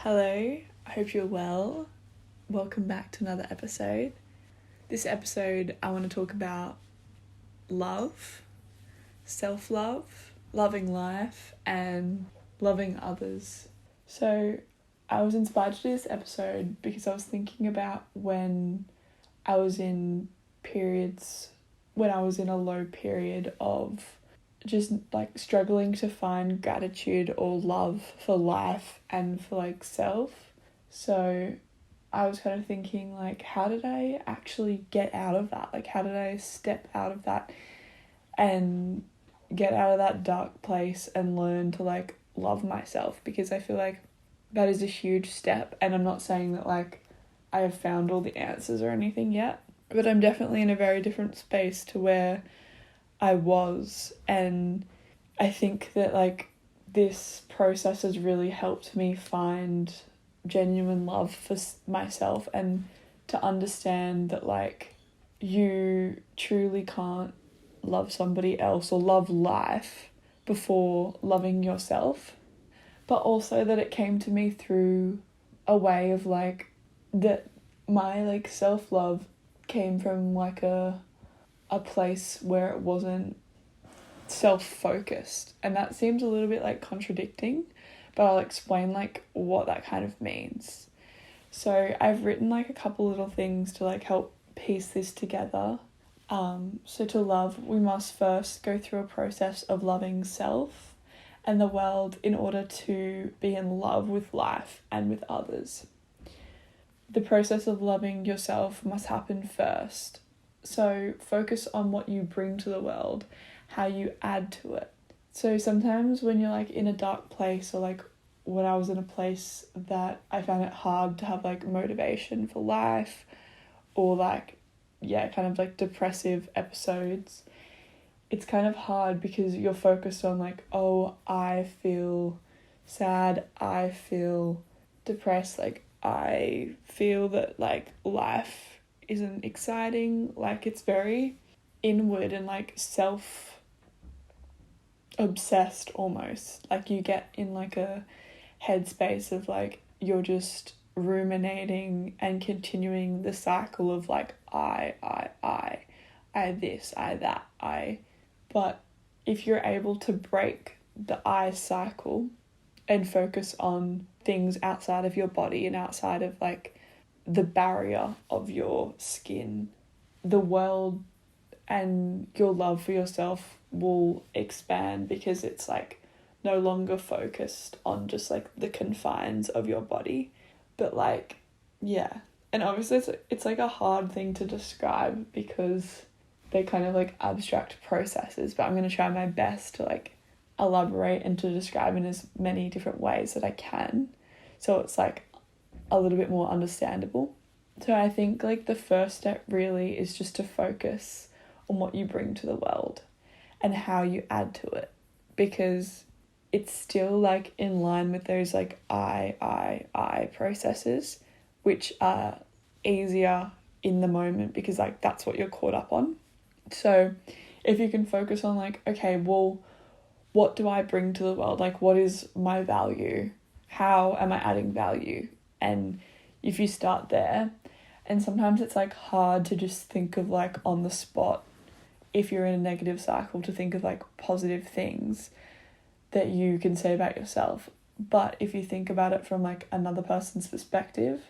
Hello, I hope you're well. Welcome back to another episode. This episode, I want to talk about love, self-love, loving life, and loving others. So, I was inspired to do this episode because I was thinking about when I was in a low period of just like struggling to find gratitude or love for life and for like self. So I was kind of thinking like, how did I actually get out of that? Like, how did I step out of that and get out of that dark place and learn to like love myself? Because I feel like that is a huge step, and I'm not saying that like I have found all the answers or anything yet, but I'm definitely in a very different space to where I was, and I think that like this process has really helped me find genuine love for myself and to understand that like you truly can't love somebody else or love life before loving yourself, but also that it came to me through a way of like that my like self-love came from like a place where it wasn't self-focused, and that seems a little bit like contradicting, but I'll explain like what that kind of means. So I've written like a couple little things to like help piece this together. So to love, we must first go through a process of loving self and the world in order to be in love with life and with others. The process of loving yourself must happen first. So focus on what you bring to the world, how you add to it. So sometimes when you're like in a dark place, or like when I was in a place that I found it hard to have like motivation for life, or like, kind of like depressive episodes, it's kind of hard because you're focused on like, oh, I feel sad, I feel depressed, like I feel that like life isn't exciting. Like it's very inward and like self obsessed almost. Like you get in like a headspace of like you're just ruminating and continuing the cycle of like I this, I that, I. But if you're able to break the I cycle and focus on things outside of your body and outside of like the barrier of your skin, the world and your love for yourself will expand, because it's like no longer focused on just like the confines of your body. But like, yeah. And obviously it's like a hard thing to describe because they're kind of like abstract processes, but I'm going to try my best to like elaborate and to describe in as many different ways that I can, so it's like a little bit more understandable. So I think like the first step really is just to focus on what you bring to the world and how you add to it, because it's still like in line with those like I processes, which are easier in the moment because like that's what you're caught up on. So if you can focus on like, okay, well, what do I bring to the world? Like, what is my value? How am I adding value? And if you start there, and sometimes it's like hard to just think of like on the spot, if you're in a negative cycle, to think of like positive things that you can say about yourself. But if you think about it from like another person's perspective,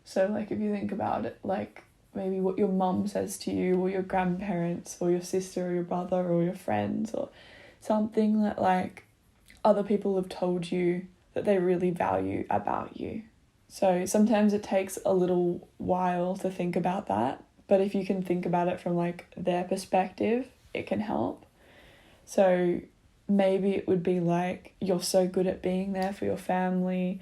so like if you think about it like maybe what your mum says to you, or your grandparents, or your sister, or your brother, or your friends, or something that like other people have told you that they really value about you. So sometimes it takes a little while to think about that, but if you can think about it from like their perspective, it can help. So maybe it would be like, you're so good at being there for your family,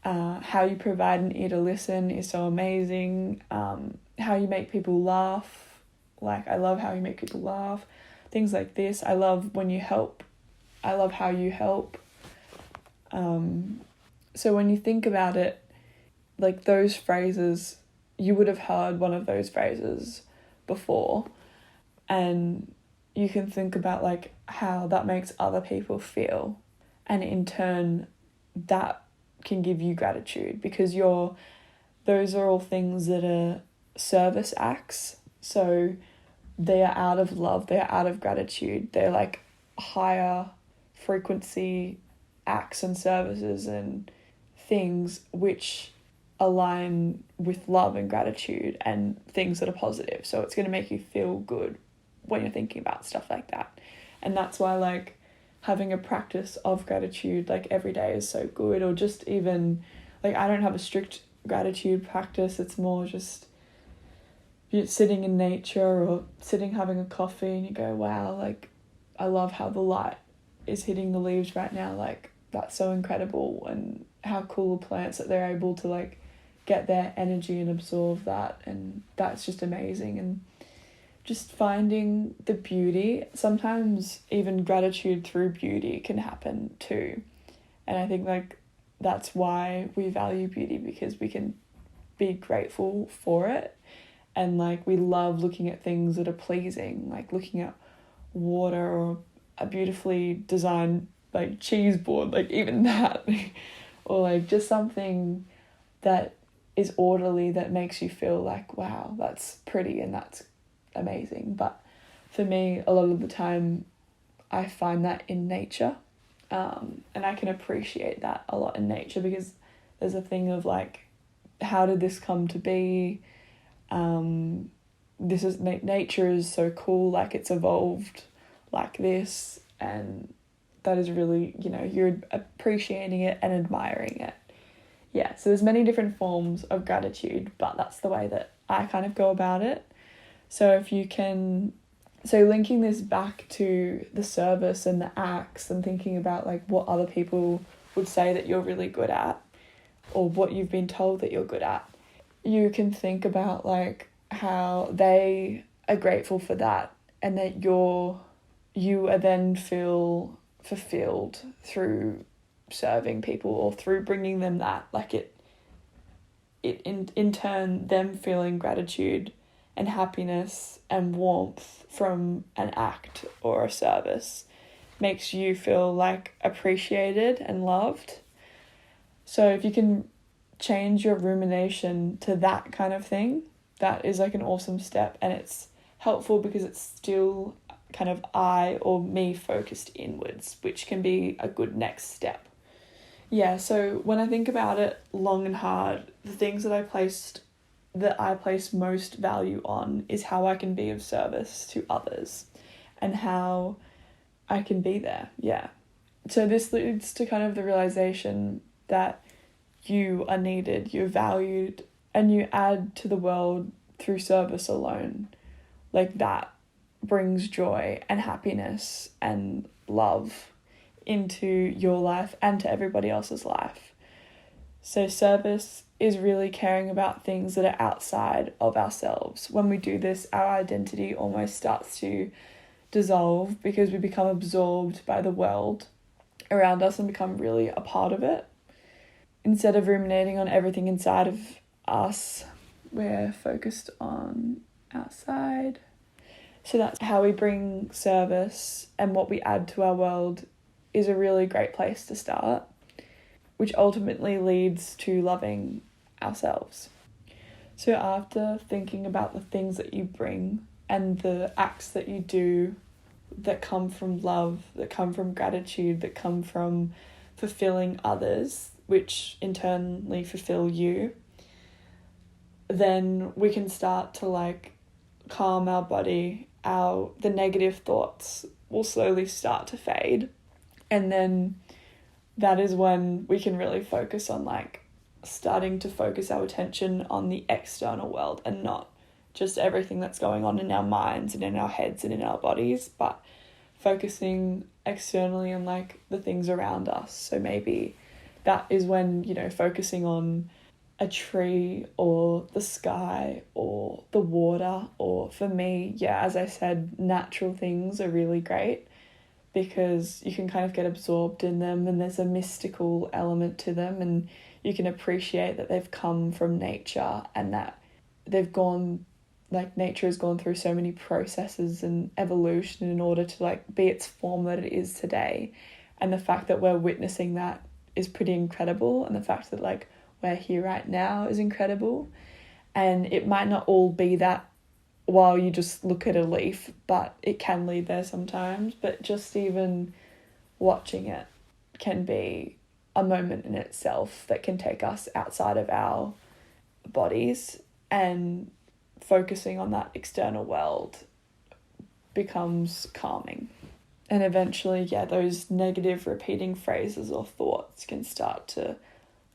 how you provide an ear to listen is so amazing, how you make people laugh, like I love how you make people laugh, things like this. I love when you help, I love how you help. So when you think about it, like those phrases, you would have heard one of those phrases before, and you can think about like how that makes other people feel, and in turn that can give you gratitude, because those are all things that are service acts. So they are out of love, they are out of gratitude. They're like higher frequency acts and services and things which align with love and gratitude and things that are positive. So it's going to make you feel good when you're thinking about stuff like that. And that's why like having a practice of gratitude like every day is so good. Or just even like, I don't have a strict gratitude practice. It's more just you're sitting in nature or sitting having a coffee and you go, wow, like I love how the light is hitting the leaves right now. Like that's so incredible. And how cool are plants that they're able to like get their energy and absorb that. And that's just amazing. And just finding the beauty. Sometimes even gratitude through beauty can happen too. And I think like that's why we value beauty, because we can be grateful for it. And like we love looking at things that are pleasing, like looking at water or a beautifully designed like cheese board, like even that. Or like just something that is orderly that makes you feel like, wow, that's pretty and that's amazing. But for me, a lot of the time I find that in nature, and I can appreciate that a lot in nature, because there's a thing of like, how did this come to be? This is nature is so cool, like it's evolved like this, and that is really, you know, you're appreciating it and admiring it. Yeah, so there's many different forms of gratitude, but that's the way that I kind of go about it. So if you can, so linking this back to the service and the acts and thinking about like what other people would say that you're really good at, or what you've been told that you're good at, you can think about like how they are grateful for that, and that you are then feel fulfilled through serving people or through bringing them that, like it in turn them feeling gratitude and happiness and warmth from an act or a service makes you feel like appreciated and loved. So if you can change your rumination to that kind of thing, that is like an awesome step. And it's helpful because it's still kind of I or me focused inwards, which can be a good next step. Yeah, so when I think about it long and hard, the things that I place most value on is how I can be of service to others and how I can be there. Yeah. So this leads to kind of the realization that you are needed, you're valued, and you add to the world through service alone. Like that brings joy and happiness and love into your life and to everybody else's life. So service is really caring about things that are outside of ourselves. When we do this, our identity almost starts to dissolve because we become absorbed by the world around us and become really a part of it. Instead of ruminating on everything inside of us, we're focused on outside. So that's how we bring service, and what we add to our world is a really great place to start, which ultimately leads to loving ourselves. So after thinking about the things that you bring and the acts that you do that come from love, that come from gratitude, that come from fulfilling others, which internally fulfill you, then we can start to like calm our body. The negative thoughts will slowly start to fade. And then that is when we can really focus on like starting to focus our attention on the external world and not just everything that's going on in our minds and in our heads and in our bodies, but focusing externally on like the things around us. So maybe that is when, you know, focusing on a tree or the sky or the water, or for me, yeah, as I said, natural things are really great because you can kind of get absorbed in them and there's a mystical element to them, and you can appreciate that they've come from nature and that they've gone, like nature has gone through so many processes and evolution in order to like be its form that it is today. And the fact that we're witnessing that is pretty incredible, and the fact that like we're here right now is incredible. And it might not all be that while you just look at a leaf, but it can lead there sometimes. But just even watching it can be a moment in itself that can take us outside of our bodies, and focusing on that external world becomes calming. And eventually, those negative repeating phrases or thoughts can start to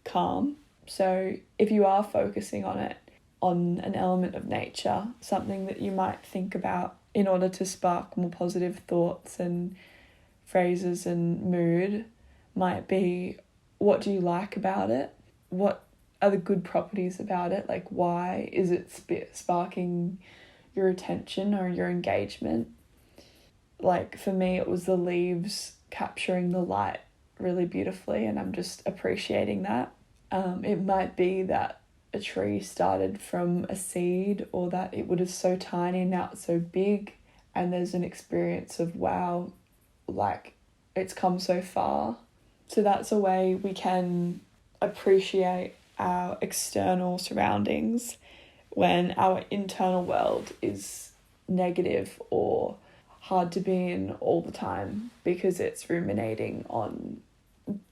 calm. So if you are focusing on it, on an element of nature, something that you might think about in order to spark more positive thoughts and phrases and mood might be, what do you like about it? What are the good properties about it? Like, why is it sparking your attention or your engagement? Like, for me, it was the leaves capturing the light really beautifully, and I'm just appreciating that. It might be that a tree started from a seed, or that it was so tiny and now it's so big, and there's an experience of, wow, like, it's come so far. So that's a way we can appreciate our external surroundings when our internal world is negative or hard to be in all the time because it's ruminating on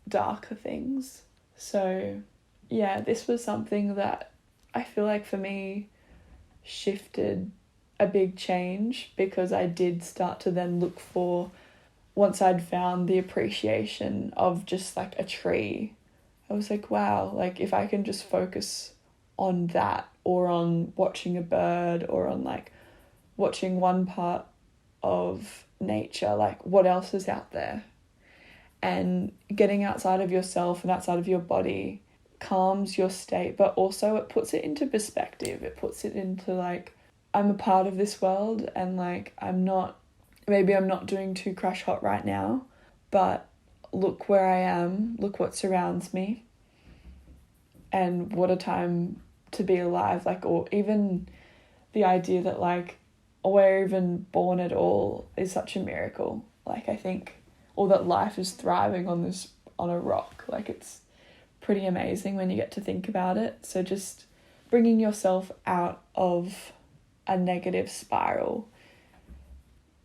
darker things. So this was something that I feel like for me shifted a big change, because I did start to then look for, once I'd found the appreciation of just like a tree, I was like, wow, like if I can just focus on that, or on watching a bird, or on like watching one part of nature, like what else is out there? And getting outside of yourself and outside of your body calms your state, but also it puts it into perspective. It puts it into like, I'm a part of this world, and like I'm not doing too crash hot right now, but look where I am, look what surrounds me, and what a time to be alive. Like, or even the idea that like we're even born at all is such a miracle. Like, I think, or that life is thriving on a rock. Like, it's pretty amazing when you get to think about it. So just bringing yourself out of a negative spiral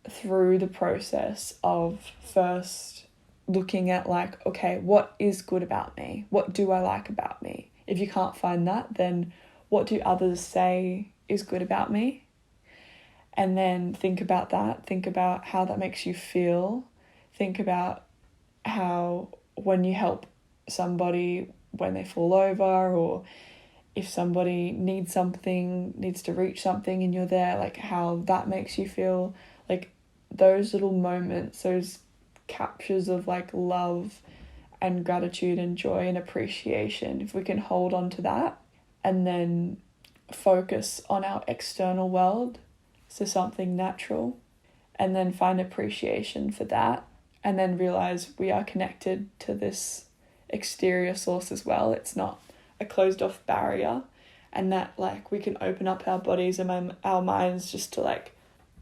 through the process of first looking at like, okay, what is good about me? What do I like about me? If you can't find that, then what do others say is good about me? And then think about that. Think about how that makes you feel. Think about how when you help somebody when they fall over, or if somebody needs to reach something and you're there, like how that makes you feel. Like those little moments, those captures of like love and gratitude and joy and appreciation, if we can hold on to that and then focus on our external world, so something natural, and then find appreciation for that, and then realize we are connected to this exterior source as well. It's not a closed off barrier, and that like we can open up our bodies and our minds just to like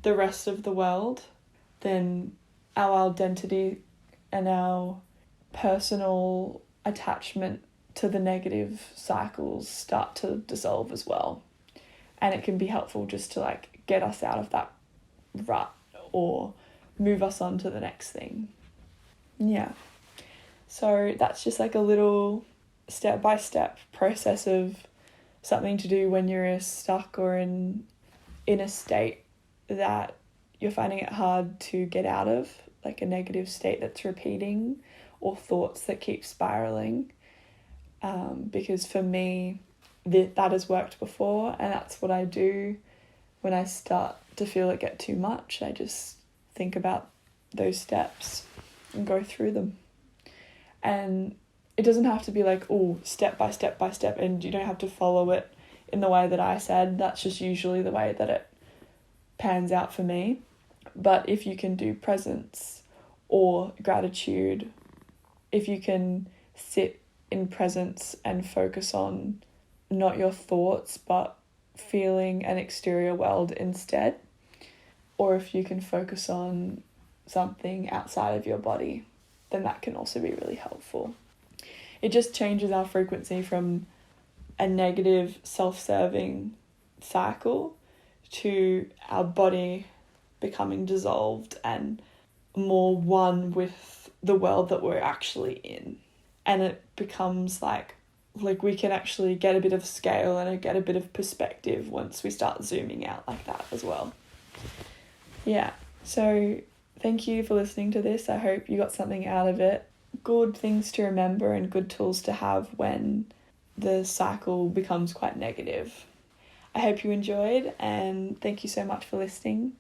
the rest of the world, then our identity and our personal attachment to the negative cycles start to dissolve as well. And it can be helpful just to like get us out of that rut or move us on to the next thing. Yeah. So that's just like a little step-by-step process of something to do when you're stuck or in a state that you're finding it hard to get out of, like a negative state that's repeating or thoughts that keep spiraling. Because for me, that has worked before, and that's what I do when I start to feel it get too much. I just think about those steps and go through them. And it doesn't have to be like, step by step by step, and you don't have to follow it in the way that I said. That's just usually the way that it pans out for me. But if you can do presence or gratitude, if you can sit in presence and focus on not your thoughts but feeling an exterior world instead, or if you can focus on something outside of your body, then that can also be really helpful. it just changes our frequency from a negative self-serving cycle to our body becoming dissolved and more one with the world that we're actually in. And it becomes like we can actually get a bit of scale and get a bit of perspective once we start zooming out like that as well. Yeah, so thank you for listening to this. I hope you got something out of it. Good things to remember and good tools to have when the cycle becomes quite negative. I hope you enjoyed, and thank you so much for listening.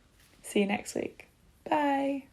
See you next week. Bye.